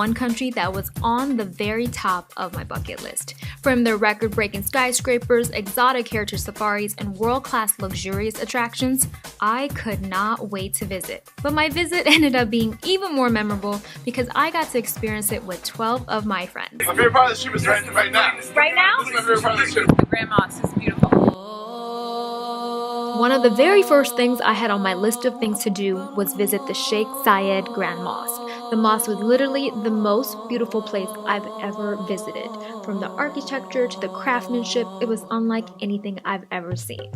one country that was on the very top of my bucket list. From their record-breaking skyscrapers, exotic heritage safaris, and world-class luxurious attractions, I could not wait to visit. But my visit ended up being even more memorable because I got to experience it with 12 of my friends. My favorite part of the ship is right now. Right now? This is my favorite part of the ship. The Grand Mosque is beautiful. One of the very first things I had on my list of things to do was visit the Sheikh Zayed Grand Mosque. The mosque was literally the most beautiful place I've ever visited. From the architecture to the craftsmanship, it was unlike anything I've ever seen.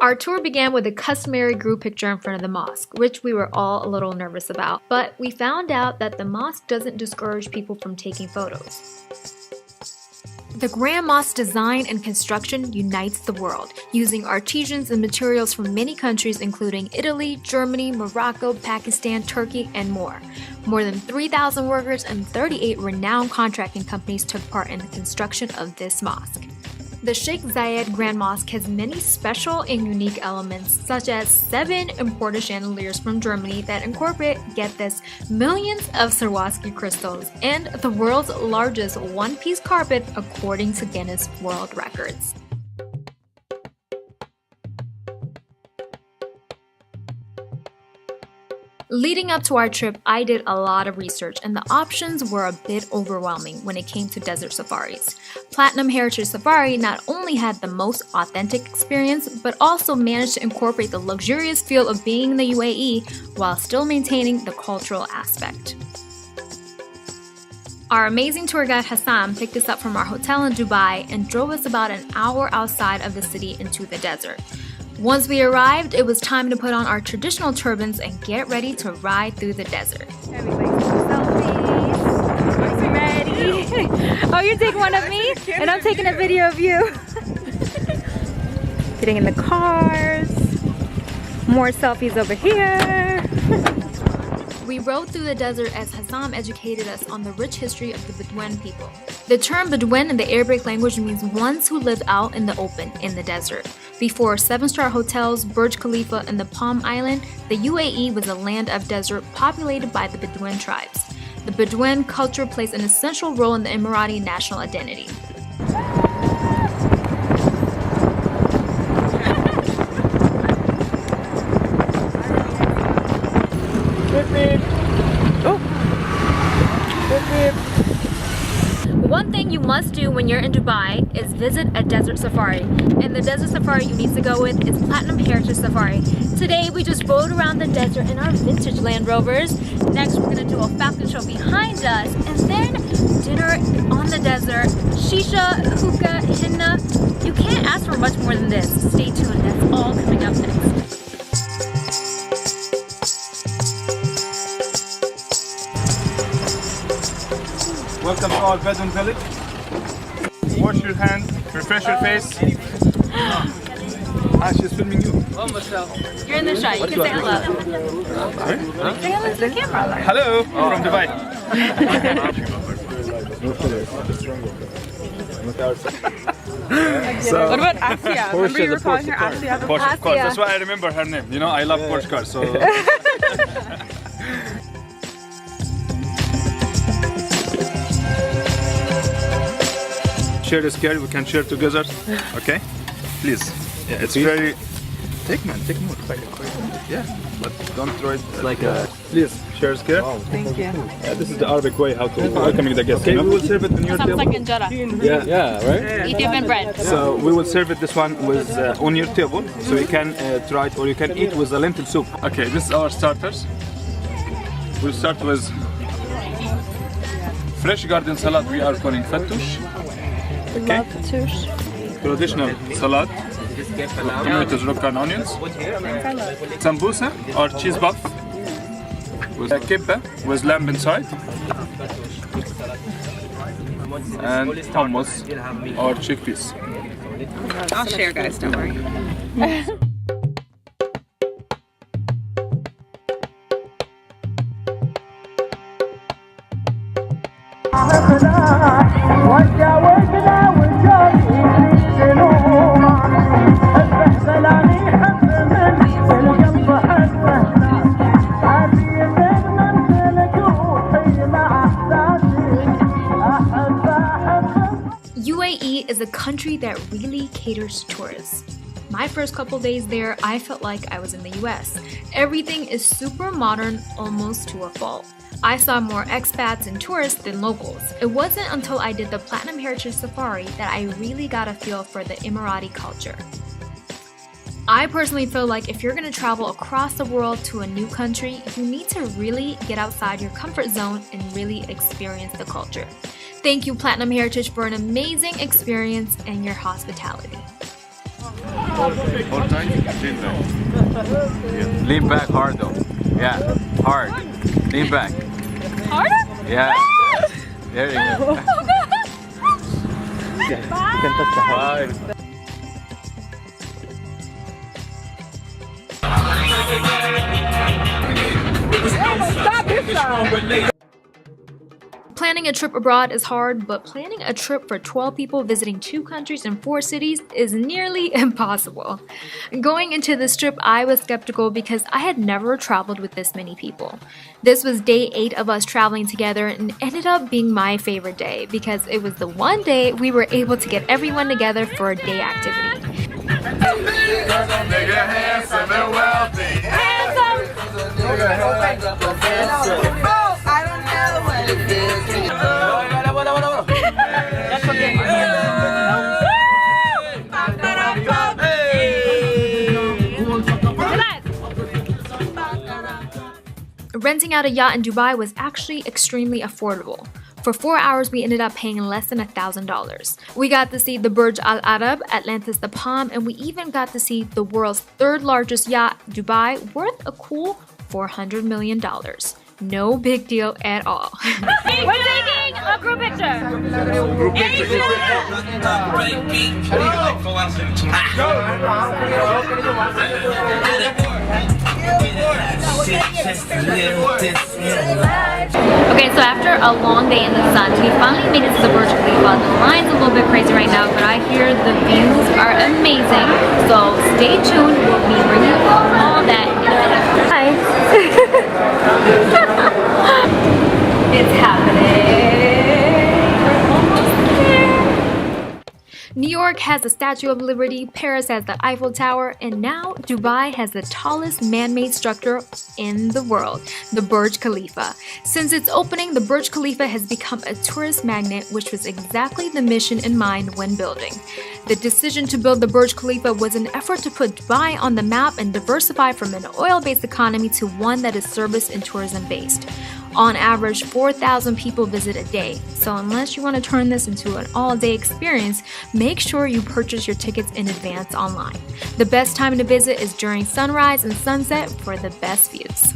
Our tour began with a customary group picture in front of the mosque, which we were all a little nervous about, but we found out that the mosque doesn't discourage people from taking photos. The Grand Mosque design and construction unites the world, using artisans and materials from many countries including Italy, Germany, Morocco, Pakistan, Turkey, and more. More than 3,000 workers and 38 renowned contracting companies took part in the construction of this mosque. The Sheikh Zayed Grand Mosque has many special and unique elements, such as 7 imported chandeliers from Germany that incorporate, get this, millions of Swarovski crystals, and the world's largest one-piece carpet according to Guinness World Records. Leading up to our trip, I did a lot of research, and the options were a bit overwhelming when it came to desert safaris. Platinum Heritage Safari not only had the most authentic experience, but also managed to incorporate the luxurious feel of being in the UAE while still maintaining the cultural aspect. Our amazing tour guide Hassan picked us up from our hotel in Dubai and drove us about an hour outside of the city into the desert. Once we arrived, it was time to put on our traditional turbans and get ready to ride through the desert. Everybody's taking selfies. Ready? Oh, you're taking one of me? And I'm taking a video of you. Getting in the cars. More selfies over here. We rode through the desert as Hassan educated us on the rich history of the Bedouin people. The term Bedouin in the Arabic language means ones who live out in the open in the desert. Before 7-star hotels, Burj Khalifa, and the Palm Island, the UAE was a land of desert populated by the Bedouin tribes. The Bedouin culture plays an essential role in the Emirati national identity. One thing you must do when you're in Dubai is visit a desert safari. And the desert safari you need to go with is Platinum Heritage Safari. Today we just rode around the desert in our vintage Land Rovers. Next we're going to do a falcon show behind us. And then dinner on the desert. Shisha, hookah, henna. You can't ask for much more than this. Stay tuned, that's all coming up next. Welcome to our Bedouin village. Wash your hands, refresh your face. She's filming you. You're in the shot, you can say hello. Say hello to the camera. Hello, from Dubai. So, what about Asia? Remember you were calling her Asia? Porsche, of course. That's why I remember her name. You know, I love Porsche cars. So. Share the scale, we can share together. Okay? Please. Yeah, it's very. Take more. Yeah, but don't throw it. It's like a. Please share scale. Wow. Thank you. Yeah, this is the Arabic way how to welcoming the guests. Okay, we will serve it on your Sounds table. like injera. Yeah, right. Ethiopian bread. So we will serve it this one with on your table, so you can try it or you can eat with the lentil soup. Okay, this is our starters. We'll start with fresh garden salad. We are calling fattoush. Okay. Traditional salad. Tomatoes, roka, and onions. Sambusa or cheese puff with kibba with lamb inside. And hummus or chickpeas. I'll share, guys, don't worry. UAE is a country that really caters to tourists. My first couple days there, I felt like I was in the US. Everything is super modern, almost to a fault. I saw more expats and tourists than locals. It wasn't until I did the Platinum Heritage Safari that I really got a feel for the Emirati culture. I personally feel like if you're going to travel across the world to a new country, you need to really get outside your comfort zone and really experience the culture. Thank you, Platinum Heritage, for an amazing experience and your hospitality. Hold tight, lean back. Lean back hard though. Yeah, hard. Lean back. Harder? Yeah. There you go. Bye. Stop this side. Planning a trip abroad is hard, but planning a trip for 12 people visiting 2 countries and 4 cities is nearly impossible. Going into this trip, I was skeptical because I had never traveled with this many people. This was day 8 of us traveling together and ended up being my favorite day because it was the one day we were able to get everyone together for a day activity. Renting out a yacht in Dubai was actually extremely affordable. For 4 hours, we ended up paying less than $1,000. We got to see the Burj Al Arab, Atlantis the Palm, and we even got to see the world's 3rd largest yacht, Dubai, worth a cool $400 million. No big deal at all. We're taking a group picture. Okay, so after a long day in the sun, we finally made it to the Burj Khalifa. The line's a little bit crazy right now, but I hear the views are amazing. So stay tuned. We'll be bringing you all that. Hi. It's happening. We're almost there. New York has the Statue of Liberty, Paris has the Eiffel Tower, and now Dubai has the tallest man-made structure in the world, the Burj Khalifa. Since its opening, the Burj Khalifa has become a tourist magnet, which was exactly the mission in mind when building. The decision to build the Burj Khalifa was an effort to put Dubai on the map and diversify from an oil-based economy to one that is service and tourism-based. On average, 4,000 people visit a day, so unless you want to turn this into an all-day experience, make sure you purchase your tickets in advance online. The best time to visit is during sunrise and sunset for the best views.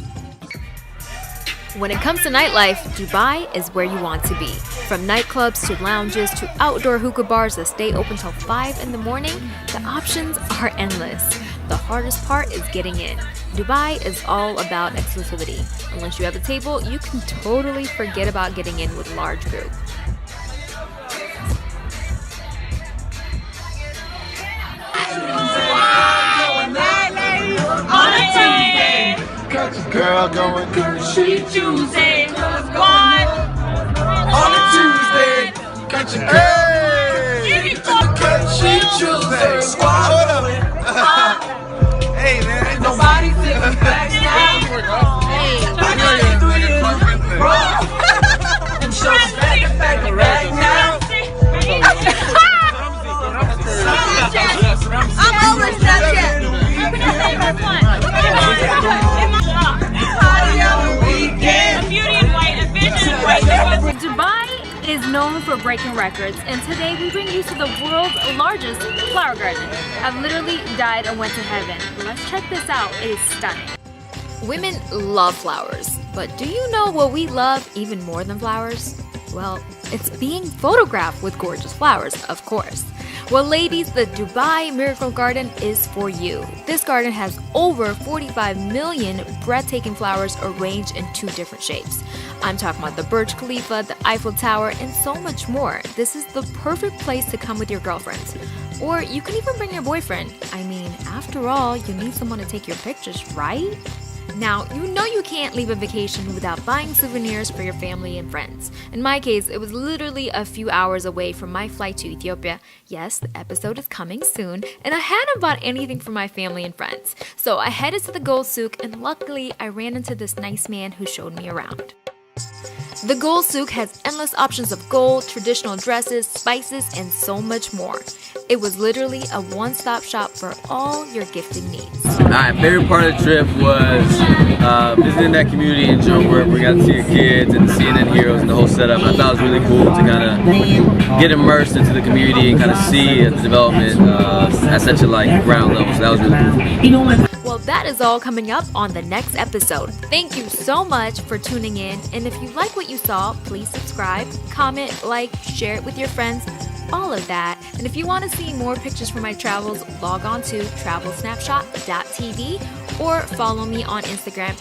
When it comes to nightlife, Dubai is where you want to be. From nightclubs to lounges to outdoor hookah bars that stay open till 5 in the morning, the options are endless. The hardest part is getting in. Dubai is all about exclusivity. Unless you have a table, you can totally forget about getting in with a large group. Girl going She Tuesday. One. on a Tuesday. Got your girl. She Tuesday. Squad. Hey man, ain't nobody sitting back now. Hey, I got it 3 in the bro. Them shows back now. I'm over Snapchat. Dubai is known for breaking records, and today we bring you to the world's largest flower garden. I've literally died and went to heaven. Let's check this out. It is stunning. Women love flowers, but do you know what we love even more than flowers? Well, it's being photographed with gorgeous flowers, of course. Well, ladies, the Dubai Miracle Garden is for you. This garden has over 45 million breathtaking flowers arranged in 2 different shapes. I'm talking about the Burj Khalifa, the Eiffel Tower, and so much more. This is the perfect place to come with your girlfriends. Or you can even bring your boyfriend. I mean, after all, you need someone to take your pictures, right? Now, you know you can't leave a vacation without buying souvenirs for your family and friends. In my case, it was literally a few hours away from my flight to Ethiopia. Yes, the episode is coming soon, and I hadn't bought anything for my family and friends. So I headed to the gold souk, and luckily I ran into this nice man who showed me around. The gold souk has endless options of gold, traditional dresses, spices, and so much more. It was literally a one-stop shop for all your gifting needs. My favorite part of the trip was visiting that community in Joburg. We got to see the kids and the CNN heroes and the whole setup. I thought it was really cool to kind of get immersed into the community and kind of see the development at such a ground level. So that was really cool for me. Well, that is all coming up on the next episode. Thank you so much for tuning in, and if you like what you saw, please subscribe, comment, like, share it with your friends, all of that. And if you want to see more pictures from my travels, log on to travelsnapshot.tv or follow me on Instagram